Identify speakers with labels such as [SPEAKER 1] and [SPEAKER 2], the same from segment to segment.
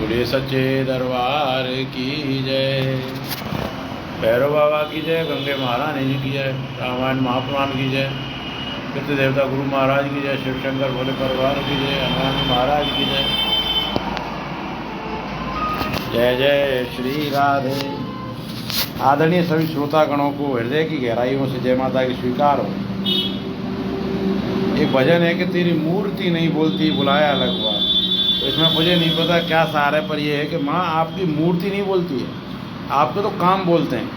[SPEAKER 1] बोलिए सच्चे दरबार की जय। भैरव बाबा की जय, गंगे महारानी जी की जय, रामायण महापुराण की जय, पितृ देवता गुरु महाराज की जय, शिव शंकर भोले परिवार की जय, हनुमान महाराज की जय। जय जय श्री राधे। आदरणीय सभी श्रोतागणों को हृदय की गहराइयों से जय माता की स्वीकार हो। एक भजन है कि तेरी मूर्ति नहीं बोलती बुलाया अलग हुआ। तो इसमें मुझे नहीं पता क्या सार है, पर यह है कि माँ आपकी मूर्ति नहीं बोलती है, आपके तो काम बोलते हैं।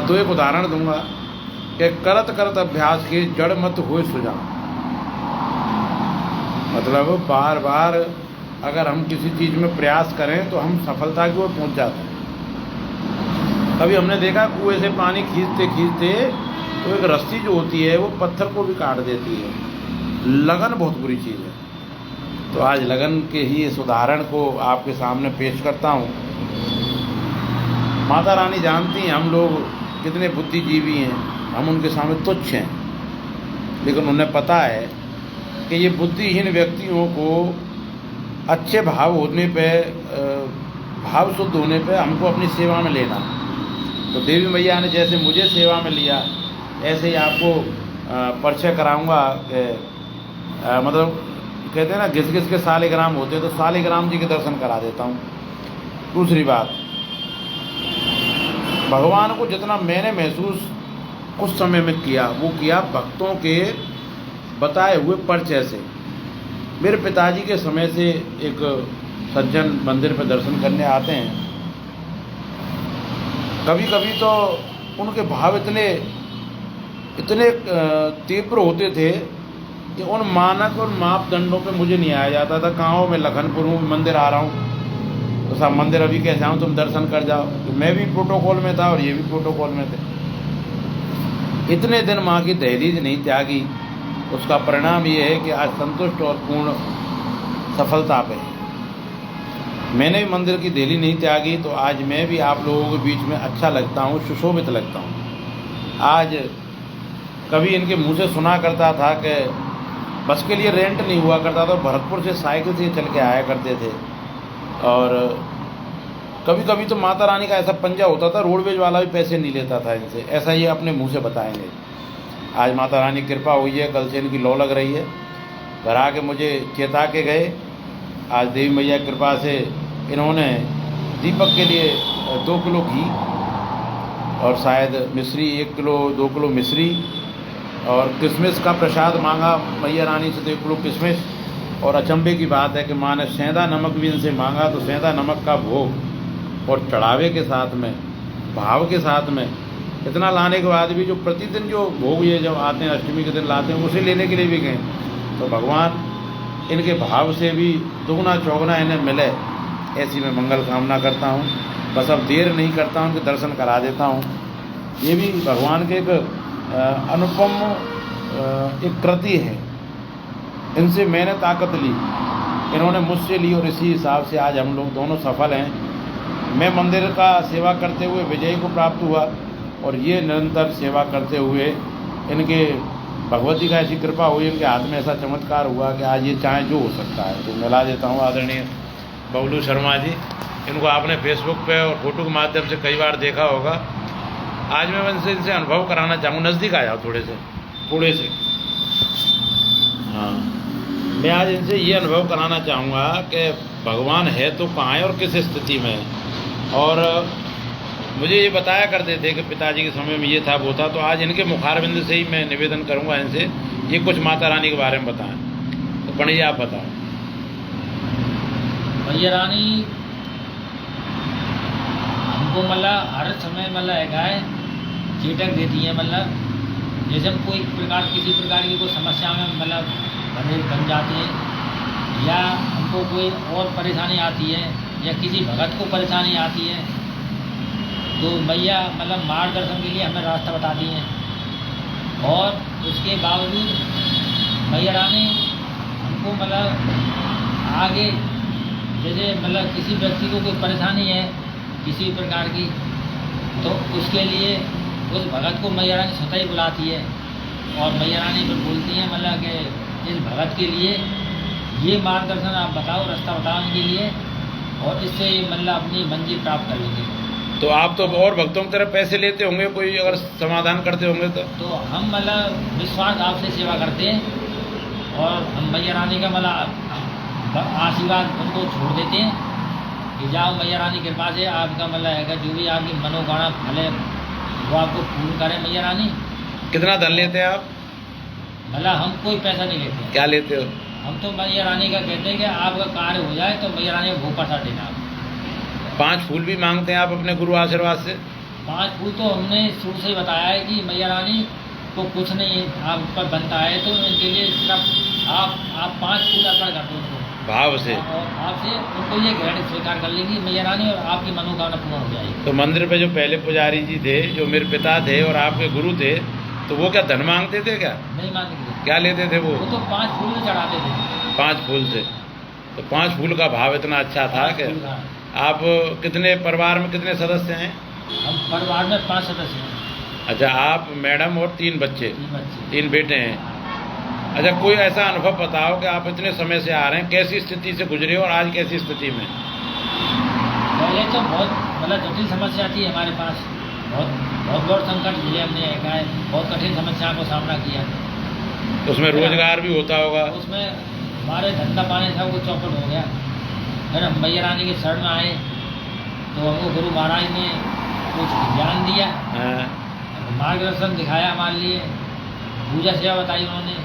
[SPEAKER 1] तो एक उदाहरण दूंगा कि करत करत अभ्यास के जड़ मत हुए सुजा। मतलब बार बार अगर हम किसी चीज़ में प्रयास करें तो हम सफलता की ओर पहुँच जाते हैं। कभी हमने देखा कुएं से पानी खींचते खींचते तो एक रस्सी जो होती है वो पत्थर को भी काट देती है। लगन बहुत बुरी चीज़ है। तो आज लगन के ही इस उदाहरण को आपके सामने पेश करता हूँ। माता रानी जानती हैं हम लोग कितने बुद्धिजीवी हैं, हम उनके सामने तुच्छ हैं, लेकिन उन्हें पता है कि ये बुद्धिहीन व्यक्तियों को अच्छे भाव होने पे, भाव शुद्ध होने पे हमको अपनी सेवा में लेना। तो देवी मैया ने जैसे मुझे सेवा में लिया, ऐसे ही आपको परिचय कराऊंगा कि मतलब कहते हैं ना घिस घिस के सालिग्राम होते हैं, तो सालिग्राम जी के दर्शन करा देता हूँ। दूसरी बात, भगवान को जितना मैंने महसूस उस समय में किया वो किया भक्तों के बताए हुए परिचय से। मेरे पिताजी के समय से एक सज्जन मंदिर पर दर्शन करने आते हैं। कभी कभी तो उनके भाव इतने तीव्र होते थे कि उन मानक और मापदंडों पे मुझे नहीं आया जाता था। गाँव में लखनपुर हूँ, मंदिर आ रहा हूँ तो साहब मंदिर अभी कैसे आऊँ, तुम दर्शन कर जाओ। तो मैं भी प्रोटोकॉल में था और ये भी प्रोटोकॉल में थे। इतने दिन माँ की दहलीज नहीं त्यागी, उसका परिणाम ये है कि आज संतुष्ट और पूर्ण सफलता पे है। मैंने भी मंदिर की दहलीज नहीं त्यागी, तो आज मैं भी आप लोगों के बीच में अच्छा लगता हूँ, सुशोभित लगता हूँ। आज कभी इनके मुँह से सुना करता था कि बस के लिए रेंट नहीं हुआ करता था, भरतपुर से साइकिल से चल के आया करते थे। और कभी कभी तो माता रानी का ऐसा पंजा होता था, रोडवेज वाला भी पैसे नहीं लेता था इनसे, ऐसा ये अपने मुंह से बताएंगे। आज माता रानी की कृपा हुई है, कल से इनकी लौ लग रही है। घर आके मुझे चेता के गए। आज देवी मैया की कृपा से इन्होंने दीपक के लिए 2 किलो घी और शायद मिश्री 1 किलो 2 किलो मिश्री और किशमिश का प्रसाद मांगा मैया रानी से, 1 किलो किशमिश। और अचंभे की बात है कि माँ ने सेंधा नमक भी इनसे मांगा, तो सेंधा नमक का भोग और चढ़ावे के साथ में, भाव के साथ में, इतना लाने के बाद भी जो प्रतिदिन जो भोग ये जब आते हैं अष्टमी के दिन लाते हैं, उसे लेने के लिए भी गए। तो भगवान इनके भाव से भी दुगना चौगुना इन्हें मिले, ऐसी मैं मंगल कामना करता हूँ। बस अब देर नहीं करता हूँ कि दर्शन करा देता हूँ। ये भी भगवान के एक अनुपम एक कृति है। इनसे मैंने ताकत ली, इन्होंने मुझसे ली, और इसी हिसाब से आज हम लोग दोनों सफल हैं। मैं मंदिर का सेवा करते हुए विजय को प्राप्त हुआ, और ये निरंतर सेवा करते हुए इनके भगवती का ऐसी कृपा हुई, इनके हाथ में ऐसा चमत्कार हुआ कि आज ये चाहे जो हो सकता है। तो मिला देता हूँ आदरणीय बबलू शर्मा जी। इनको आपने फेसबुक पे और फोटो के माध्यम से कई बार देखा होगा। आज मैं इनसे अनुभव कराना चाहूँ। नज़दीक आ जाओ थोड़े से। हाँ, मैं आज इनसे ये अनुभव कराना चाहूँगा कि भगवान है तो कहाँ है और किस स्थिति में है। और मुझे ये बताया करते थे कि पिताजी के समय में ये था वो था। तो आज इनके मुखारबिंद से ही मैं निवेदन करूँगा इनसे, ये कुछ माता रानी के बारे में बताएं। तो पंडित आप बताओ।
[SPEAKER 2] मैया रानी हमको मतलब हर समय मतलब है चेतक देती है। मतलब जैसे हम कोई प्रकार किसी प्रकार की कोई समस्या में मतलब बन जाते हैं, या हमको कोई और परेशानी आती है, या किसी भगत को परेशानी आती है, तो मैया मतलब मार्गदर्शन के लिए हमें रास्ता बताती हैं। और उसके बावजूद मैया रानी हमको मतलब आगे, जैसे मतलब किसी व्यक्ति को कोई परेशानी है किसी प्रकार की, तो उसके लिए उस भगत को मैया रानी स्वतः ही बुलाती है। और मैया रानी फिर बोलती हैं मतलब कि इस भगत के लिए ये मार्गदर्शन आप बताओ, रास्ता बताओ इनके लिए, और इससे मतलब अपनी मंजिल प्राप्त कर लेंगे।
[SPEAKER 1] तो आप तो और भक्तों की तरफ पैसे लेते होंगे, कोई अगर समाधान करते होंगे तो
[SPEAKER 2] हम मतलब विश्वास आपसे सेवा करते हैं, और हम मैया रानी का मतलब आशीर्वाद उनको छोड़ देते हैं कि जाओ मैया रानी की कृपा से आपका मतलब है जो भी आपकी मनोकामना फले वो आपको पूर्ण करें मैया रानी।
[SPEAKER 1] कितना धन लेते हैं आप?
[SPEAKER 2] मतलब हम कोई पैसा नहीं लेते हैं।
[SPEAKER 1] क्या लेते हो?
[SPEAKER 2] हम तो मैया रानी का कहते हैं कि आपका कार्य हो जाए तो मैया रानी को भोग प्रसाद देना आप।
[SPEAKER 1] 5 फूल भी मांगते हैं आप अपने गुरु आशीर्वाद से?
[SPEAKER 2] 5 फूल तो हमने शुरू से ही बताया है कि मैया रानी को कुछ नहीं आप पर बनता है, तो इनके लिए सिर्फ आप 5 फूल अर्पण कर दो उनको
[SPEAKER 1] भाव से,
[SPEAKER 2] और आपसे उनको ये ग्रहण स्वीकार कर लेंगी मैया रानी, और आपकी मनोकामना पूर्ण हो जाएगी।
[SPEAKER 1] तो मंदिर पे जो पहले पुजारी जी थे, जो मेरे पिता थे और आपके गुरु थे, तो वो क्या धन मांगते थे? क्या
[SPEAKER 2] नहीं मांगते थे।
[SPEAKER 1] क्या लेते थे वो?
[SPEAKER 2] तो 5 फूल चढ़ाते थे।
[SPEAKER 1] 5 फूल से। तो 5 फूल का भाव इतना अच्छा था कि आप कितने परिवार में कितने सदस्य हैं?
[SPEAKER 2] हम परिवार में 5 सदस्य हैं।
[SPEAKER 1] अच्छा, आप, मैडम और 3 बच्चे, 3 बेटे हैं। अच्छा, कोई ऐसा अनुभव बताओ कि आप इतने समय से आ रहे हैं, कैसी स्थिति से गुजरे और आज कैसी स्थिति में?
[SPEAKER 2] पहले तो बहुत मतलब जटिल समस्या थी हमारे पास, बहुत बड़ा संकट झेले हमने, बहुत कठिन समस्या को सामना किया।
[SPEAKER 1] उसमें रोजगार भी होता होगा?
[SPEAKER 2] उसमें हमारे धंधा पानी था वो चौपट हो गया। फिर हम मैया रानी के शरण में आए तो हमको गुरु महाराज ने कुछ ज्ञान दिया, मार्गदर्शन दिखाया हमारे लिए, पूजा सेवा बताई उन्होंने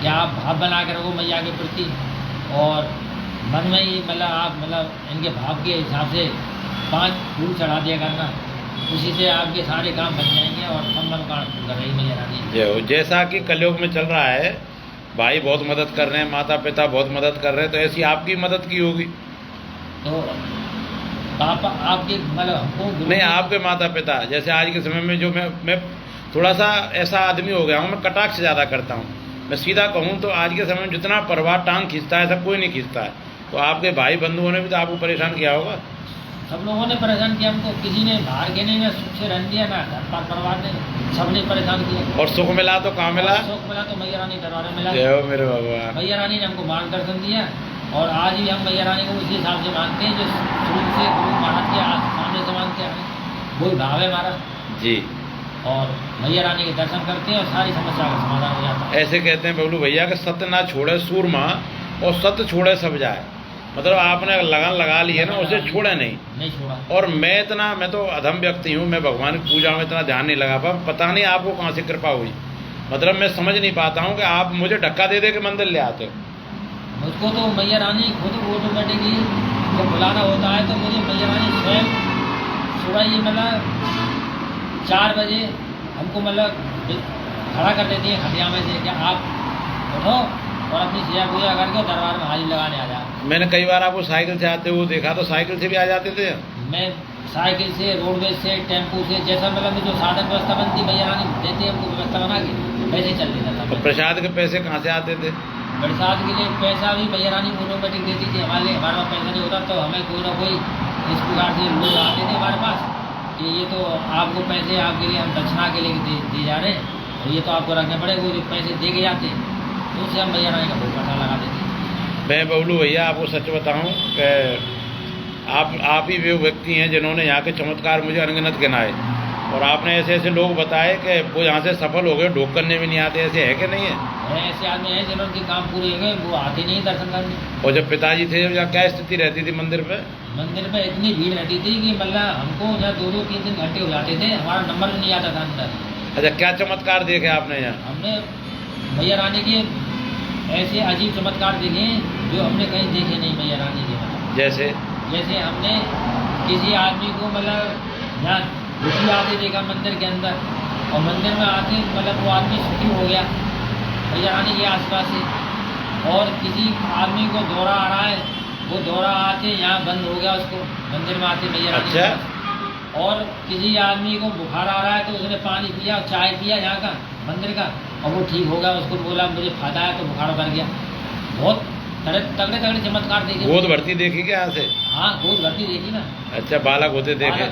[SPEAKER 2] कि आप भाव बना के रखो मैया के प्रति, और मन में ही मतलब आप मतलब इनके भाव के हिसाब से 5 फूल चढ़ा दिया करना, उसी से आपके सारे काम बन जाएंगे और सब मनोकामना कर रही मैया रानी।
[SPEAKER 1] जैसा कि कलयुग में चल रहा है, भाई बहुत मदद कर रहे हैं, माता पिता बहुत मदद कर रहे हैं, तो ऐसी आपकी मदद की होगी?
[SPEAKER 2] तो पापा आपके मतलब हमको
[SPEAKER 1] नहीं, आपके माता पिता, जैसे आज के समय में जो मैं थोड़ा सा ऐसा आदमी हो गया हूँ, मैं कटाक्ष ज़्यादा करता हूँ। मैं सीधा कहूँ तो आज के समय में जितना परिवार टांग खींचता है, ऐसा कोई नहीं खींचता है। तो आपके भाई बंधुओं ने भी तो आपको परेशान किया होगा?
[SPEAKER 2] सब लोगों ने परेशान किया हमको, किसी ने बाहर के नहीं, ना सुख से रहने दिया, ना घर परिवार ने, सबने परेशान किया।
[SPEAKER 1] और सुख मिला तो कहाँ मिला?
[SPEAKER 2] सुख मिला तो मैया रानी दरबार में मिला।
[SPEAKER 1] जय हो मेरे भगवान।
[SPEAKER 2] मैया रानी ने हमको मार्गदर्शन दिया, और आज भी हम मैया रानी को उसी हिसाब से मानते हैं जो शुरू से गुरु महाराज के सामने से मानते हैं, वही भाव है हमारा
[SPEAKER 1] जी।
[SPEAKER 2] और मैया रानी के दर्शन करते हैं और सारी समस्या का समाधान हो जाता है।
[SPEAKER 1] ऐसे कहते हैं बबलू भैया कि सत्य ना छोड़े सूरमा और सत्य छोड़े सब जाए। मतलब आपने लगन लगा ली है ना, उसे छोड़े नहीं
[SPEAKER 2] छोड़ा।
[SPEAKER 1] और मैं तो अधम व्यक्ति हूँ, मैं भगवान की पूजा में इतना ध्यान नहीं लगा पा, पता नहीं आपको कहाँ से कृपा हुई। मतलब मैं समझ नहीं पाता हूँ कि आप मुझे धक्का दे के मंदिर ले आते हो।
[SPEAKER 2] मुझको तो मैया रानी खुद ऑटोमेटिकली जब बुलाना होता है तो मुझे मैया रानी स्वयं सुबह ही मतलब 4 बजे हमको मतलब खड़ा कर देती है खटिया में से कि आप उठो और अपनी सेवा पूजा करके दरबार में हाजिर लगाने आ जाओ।
[SPEAKER 1] मैंने कई बार आपको साइकिल से आते हुए देखा, तो साइकिल से भी आ जाते थे?
[SPEAKER 2] मैं साइकिल से, रोडवेज से, टेम्पू से, जैसा मतलब जो साधन व्यवस्था बनती मैया रानी देती है हमको व्यवस्था बना के वैसे चल देता था।
[SPEAKER 1] तो प्रसाद के पैसे कहाँ से आते थे?
[SPEAKER 2] प्रसाद के लिए पैसा भी मैया रानी ऑटोमेटिक देती थी हमारे पास पैसा नहीं होता तो हमें कोई ना कोई इस प्रकार से लोग आते थे हमारे पास कि ये तो आपको पैसे आपके लिए हम दक्षिणा के लिए दिए जा रहे हैं और ये तो आपको रखने पड़ेगा, वो जो पैसे दे के जाते तो उससे हम मैया रानी का भोग पता लगा देते।
[SPEAKER 1] मैं बबलू भैया आपको सच बताऊँ कि आप ही वे व्यक्ति हैं जिन्होंने यहाँ के चमत्कार मुझे अनगिनत गिनाए, और आपने ऐसे ऐसे लोग बताए कि वो यहाँ से सफल हो गए, ढोक करने भी नहीं आते। ऐसे है कि नहीं है?
[SPEAKER 2] ऐसे आदमी हैं जिन्होंने काम पूरे हो गए, वो आते नहीं दर्शन करने।
[SPEAKER 1] और जब पिताजी थे यहाँ क्या स्थिति रहती थी मंदिर पे?
[SPEAKER 2] मंदिर पे इतनी भीड़ रहती थी कि मतलब हमको यहाँ 2-2, 3-3 घंटे हो जाते थे, हमारा नंबर भी नहीं आता था अंदर।
[SPEAKER 1] अच्छा, क्या चमत्कार देखे आपने यहाँ?
[SPEAKER 2] हमने मैया रानी के ऐसे अजीब चमत्कार देखे जो हमने कहीं देखे नहीं मैया रानी के। जैसे हमने किसी आदमी को मतलब यहाँ दुखी आते देखा मंदिर के अंदर, और मंदिर में आते मतलब वो आदमी सुखी हो गया मैया रानी के आसपास से। और किसी आदमी को दौरा आ रहा है, वो दौरा आते यहाँ बंद हो गया उसको, मंदिर में आते मैया रानी।
[SPEAKER 1] अच्छा।
[SPEAKER 2] और किसी आदमी को बुखार आ रहा है तो उसने पानी पिया, चाय पिया यहाँ का मंदिर का, और वो ठीक हो गया, उसको बोला मुझे फायदा है तो बुखार उतर गया। बहुत तगड़े चमत्कार देखे।
[SPEAKER 1] गोद भर्ती देखी क्या यहाँ से?
[SPEAKER 2] हाँ, गोद भर्ती देखी ना।
[SPEAKER 1] अच्छा, बालक होते देखे?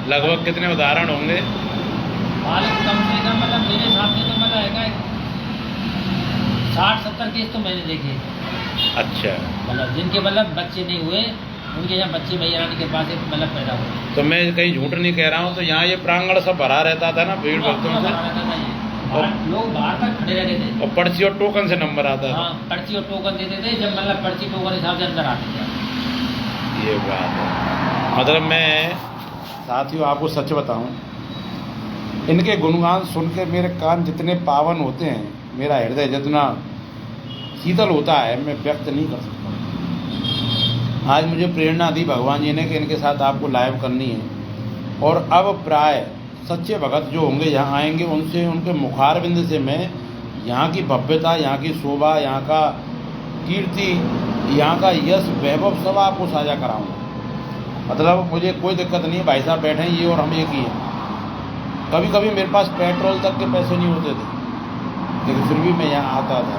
[SPEAKER 1] लगभग कितने उदाहरण होंगे?
[SPEAKER 2] बालक कम से कम मतलब मेरे हिसाब से तो मतलब है 60-70 केस तो मैंने देखे।
[SPEAKER 1] अच्छा,
[SPEAKER 2] मतलब जिनके मतलब बच्चे नहीं हुए उनके यहाँ बच्चे मैया रानी के पास एक मतलब पैदा हुए।
[SPEAKER 1] तो मैं कहीं झूठ नहीं कह रहा हूँ, तो यहाँ ये प्रांगण सब भरा रहता था ना भीड़ भक्तों से,
[SPEAKER 2] लोग बाहर तक खड़े रहते थे।
[SPEAKER 1] और पर्ची और टोकन से नंबर आता था।
[SPEAKER 2] हाँ, पर्ची और टोकन देते थे, जब मतलब पर्ची टोकन हिसाब से अंदर आते थे।
[SPEAKER 1] ये बात है। मतलब मैं साथियों आपको सच बताऊं, इनके गुणगान सुन के मेरे कान जितने पावन होते हैं, मेरा हृदय जितना शीतल होता है, मैं व्यक्त नहीं कर सकता। आज मुझे प्रेरणा दी भगवान जी ने कि इनके साथ आपको लाइव करनी है, और अब प्राय सच्चे भगत जो होंगे यहाँ आएंगे, उनसे उनके मुखारबिंद से मैं यहाँ की भव्यता, यहाँ की शोभा, यहाँ का कीर्ति, यहाँ का यश वैभव सब आपको साझा कराऊंगा। मतलब मुझे कोई दिक्कत नहीं है, भाई साहब बैठे हैं ये और हम एक ही हैं। कभी कभी मेरे पास पेट्रोल तक के पैसे नहीं होते थे, लेकिन फिर भी मैं यहाँ आता था।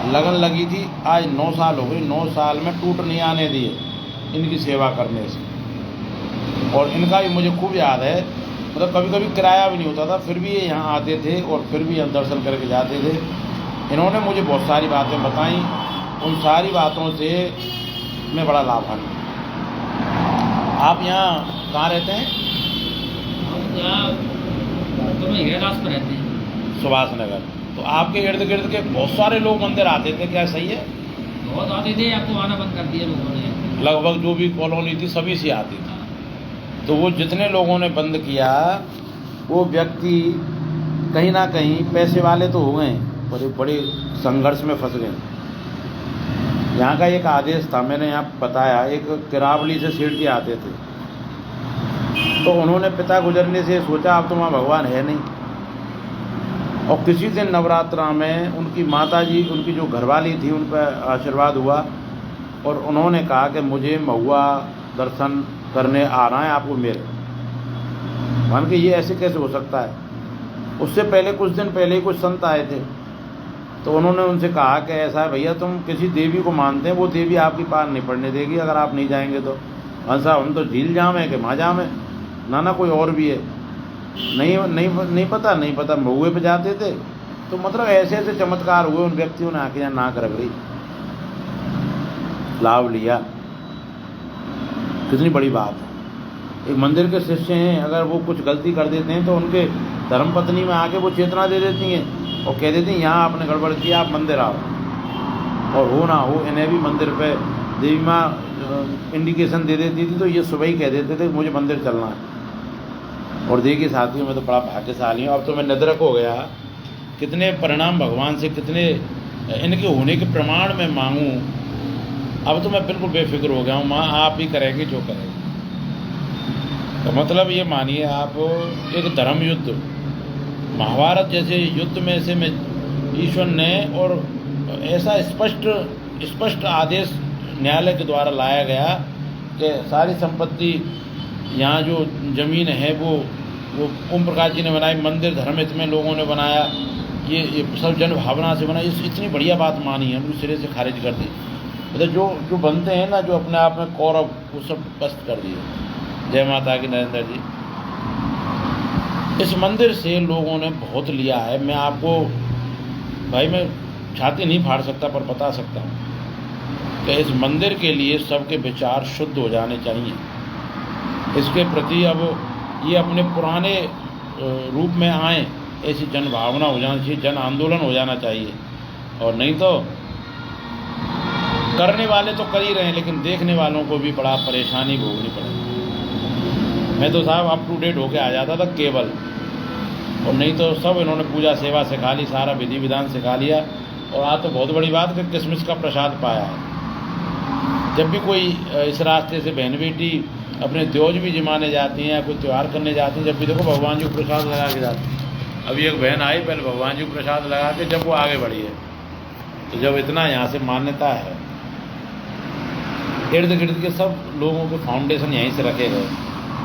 [SPEAKER 1] लगन लगी थी। आज 9 साल हो गए, 9 साल में टूट नहीं आने दिए इनकी सेवा करने से। और इनका भी मुझे खूब याद है, मतलब कभी कभी किराया भी नहीं होता था, फिर भी ये यहाँ आते थे और फिर भी हम दर्शन करके जाते थे। इन्होंने मुझे बहुत सारी बातें बताई, उन सारी बातों से मैं बड़ा लाभान्वित हूँ। आप यहाँ कहाँ रहते हैं?
[SPEAKER 2] हम यहाँ तो में हीरादास पर रहते हैं,
[SPEAKER 1] सुभाष नगर। तो आपके इर्द गिर्द के बहुत सारे लोग मंदिर आते थे, क्या सही है?
[SPEAKER 2] बहुत आते थे, अब तो आना बंद कर दिया लोगों ने।
[SPEAKER 1] लगभग जो भी कॉलोनी थी सभी से आती थी। तो वो जितने लोगों ने बंद किया, वो व्यक्ति कहीं ना कहीं पैसे वाले तो हो गए, बड़े बड़े संघर्ष में फंस गए। यहाँ का एक आदेश था, मैंने यहाँ बताया, एक किरावली से सेठ जी आते थे, तो उन्होंने पिता गुजरने से सोचा अब तो वहाँ भगवान है नहीं। और किसी दिन नवरात्रा में उनकी माता जी, उनकी जो घरवाली थी, उन पर आशीर्वाद हुआ और उन्होंने कहा कि मुझे महुआ दर्शन करने आ रहा है आपको मेरे। मान के ये ऐसे कैसे हो सकता है? उससे पहले कुछ दिन पहले ही कुछ संत आए थे, तो उन्होंने उनसे कहा कि ऐसा है भैया, तुम किसी देवी को मानते हैं, वो देवी आपकी पार नहीं पड़ने देगी अगर आप नहीं जाएंगे तो। हाँ साहब, हम तो झील जाम है कि माँ जाम है, ना कोई और भी है, नहीं पता महुए पे जाते थे। तो मतलब ऐसे ऐसे चमत्कार हुए, उन व्यक्तियों ने आके यहाँ नाक रगड़ी, लाभ लिया। कितनी बड़ी बात है। एक मंदिर के शिष्य हैं, अगर वो कुछ गलती कर देते हैं तो उनके धर्मपत्नी में आके वो चेतना दे देती हैं और कह देती हैं यहाँ आपने गड़बड़ किया, आप मंदिर आओ। और हो ना हो, इन्हें भी मंदिर पे देवी माँ इंडिकेशन दे देती थी, तो ये सुबह ही कह देते थे मुझे मंदिर चलना है। और देखिए साथियों, मैं तो बड़ा भाग्यशाली हूँ, अब तो मैं निद्रक हो गया। कितने परिणाम भगवान से, कितने इनके होने के प्रमाण मैं मांगूँ। अब तो मैं बिल्कुल बेफिक्र हो गया हूँ, माँ आप ही करेंगे जो करेंगे। तो मतलब ये मानिए आप, एक धर्म युद्ध, महाभारत जैसे युद्ध में से मैं ईश्वर ने, और ऐसा स्पष्ट आदेश न्यायालय के द्वारा लाया गया कि सारी संपत्ति, यहाँ जो ज़मीन है वो ओम प्रकाश जी ने बनाई, मंदिर धर्महित में लोगों ने बनाया, ये सब जन भावना से बना। इतनी बढ़िया बात मानी है, उस सिरे से खारिज कर दी। मतलब जो बनते हैं ना, जो अपने आप में कौरव, वो सब पस्त कर दिए। जय माता की नरेंद्र जी। इस मंदिर से लोगों ने बहुत लिया है। मैं आपको भाई, मैं छाती नहीं फाड़ सकता, पर बता सकता हूँ कि इस मंदिर के लिए सबके विचार शुद्ध हो जाने चाहिए। इसके प्रति अब ये अपने पुराने रूप में आए, ऐसी जन भावना हो जानी चाहिए, जन आंदोलन हो जाना चाहिए। और नहीं तो करने वाले तो कर ही रहे हैं, लेकिन देखने वालों को भी बड़ा परेशानी भोगनी पड़ेगी। मैं तो साहब अप टू डेट होके आ जाता था केवल, और नहीं तो सब इन्होंने पूजा सेवा सिखा ली, सारा विधि विधान सिखा लिया। और आज तो बहुत बड़ी बात कि किसमिस का प्रसाद पाया है। जब भी कोई इस रास्ते से बहन बेटी अपने द्योज भी जमाने जाती हैं या कोई त्यौहार करने जाती हैं, जब भी देखो भगवान जी को प्रसाद लगा के जाती हैं। अभी एक बहन आई, पहले भगवान जी को प्रसाद लगा के जब वो आगे बढ़ी है। तो जब इतना यहाँ से मान्यता है, इर्द गिर्द के सब लोगों के फाउंडेशन यहीं से रखे गए,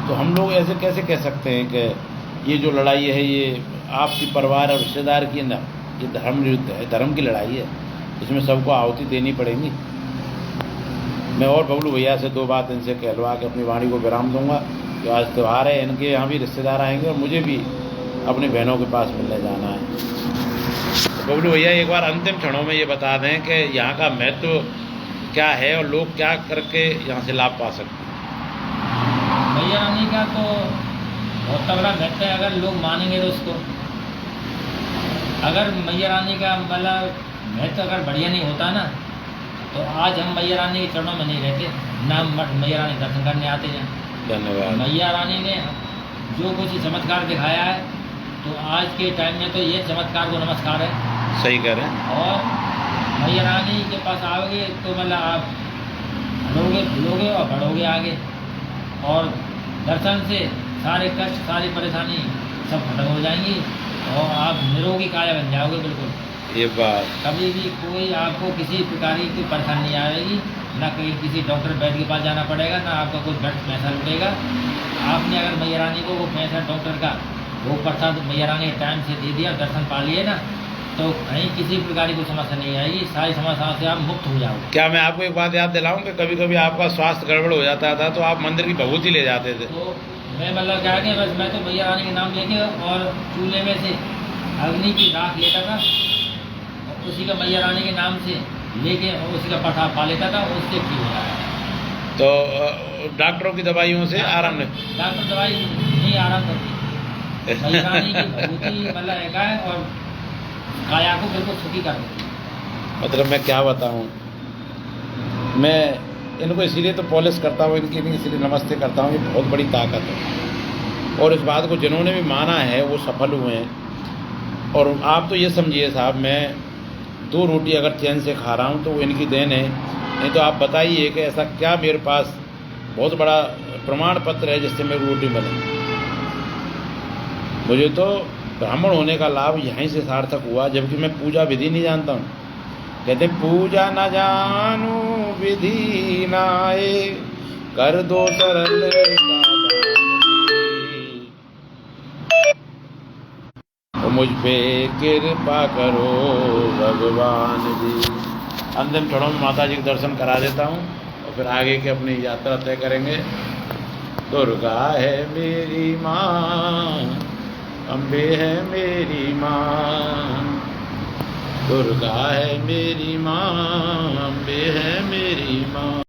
[SPEAKER 1] तो हम लोग ऐसे कैसे कह सकते हैं कि ये जो लड़ाई है ये आपसी परिवार और रिश्तेदार की ना, ये धर्म युद्ध है, धर्म की लड़ाई है, इसमें सबको आहुति देनी पड़ेगी। मैं और बबलू भैया से 2 बात इनसे कहलवा के अपनी वाणी को विराम दूंगा। तो आज त्यौहार है, इनके यहाँ भी रिश्तेदार आएंगे और मुझे भी अपनी बहनों के पास मिलने जाना है। बबलू भैया, एक बार अंतिम क्षणों में ये बता दें कि यहाँ का महत्व क्या है और लोग क्या करके यहाँ से लाभ पा सकते हैं।
[SPEAKER 2] मैया रानी का तो बहुत तगड़ा महत्व है, अगर लोग मानेंगे तो उसको। अगर मैया रानी का मतलब महत्व अगर बढ़िया नहीं होता ना, तो आज हम मैया रानी के चरणों में नहीं रहते, ना हम मैया रानी दर्शन करने आते हैं।
[SPEAKER 1] धन्यवाद।
[SPEAKER 2] मैया रानी ने जो कुछ चमत्कार दिखाया है, तो आज के टाइम में तो ये चमत्कार को नमस्कार है।
[SPEAKER 1] सही कह रहे हैं।
[SPEAKER 2] और मैया रानी के पास आओगे तो मतलब आप हलोगे फूलोगे और बढ़ोगे आगे, और दर्शन से सारे कष्ट सारी परेशानी सब खत्म हो जाएंगी और आप निरोगी काया बन जाओगे बिल्कुल।
[SPEAKER 1] ये बात
[SPEAKER 2] कभी भी कोई आपको किसी प्रकार की कोई परेशानी नहीं आएगी, ना कहीं किसी डॉक्टर वैद्य के पास जाना पड़ेगा, ना आपका कोई पैसा लुटेगा। आपने अगर मैया रानी को वो पैसा डॉक्टर का वो प्रसाद मैया रानी के टाइम से दे दिया, दर्शन पा लिए ना, तो कहीं किसी प्रकार की कोई समस्या नहीं आएगी, सारी समस्याओं से आप मुक्त हो जाओगे।
[SPEAKER 1] क्या मैं आपको एक बात याद दिलाऊं कि कभी कभी आपका स्वास्थ्य गड़बड़ हो जाता था तो आप मंदिर की भभूति ले जाते थे।
[SPEAKER 2] तो मैं मतलब क्या कि बस मैं तो मैया रानी के नाम लेके और चूल्हे में से अग्नि की राख लेता था, और उसी का मैया रानी के नाम से लेके और उसी का प्रसाद पा लेता था, और उससे ठीक हो रहा है।
[SPEAKER 1] तो डॉक्टरों की दवाइयों से आराम नहीं।
[SPEAKER 2] डॉक्टर दवाई नहीं आराम करती, मैया रानी की भभूति मतलब एक है और काया को बिल्कुल सुखी कर देती।
[SPEAKER 1] मतलब मैं क्या बताऊं, मैं इनको इसीलिए तो पॉलिश करता हूँ, इनकी नहीं इसीलिए नमस्ते करता हूँ। ये बहुत बड़ी ताकत है और इस बात को जिन्होंने भी माना है वो सफल हुए हैं। और आप तो ये समझिए साहब, मैं 2 रोटी अगर चैन से खा रहा हूँ तो वो इनकी देन है। नहीं तो आप बताइए कि ऐसा क्या मेरे पास बहुत बड़ा प्रमाण पत्र है जिससे मेरी रोटी बने। मुझे तो ब्राह्मण होने का लाभ यहीं से सार्थक हुआ, जबकि मैं पूजा विधि नहीं जानता हूँ। कहते पूजा न जानू विधि नाए, कर दो सरल तो मुझ पे कृपा करो भगवान जी। अंतिम क्षणों में माता जी के दर्शन करा देता हूँ और फिर आगे की अपनी यात्रा तय करेंगे। दुर्गा है मेरी माँ, अम्बे है मेरी माँ, दुर्गा है मेरी माँ, अम्बे है मेरी माँ।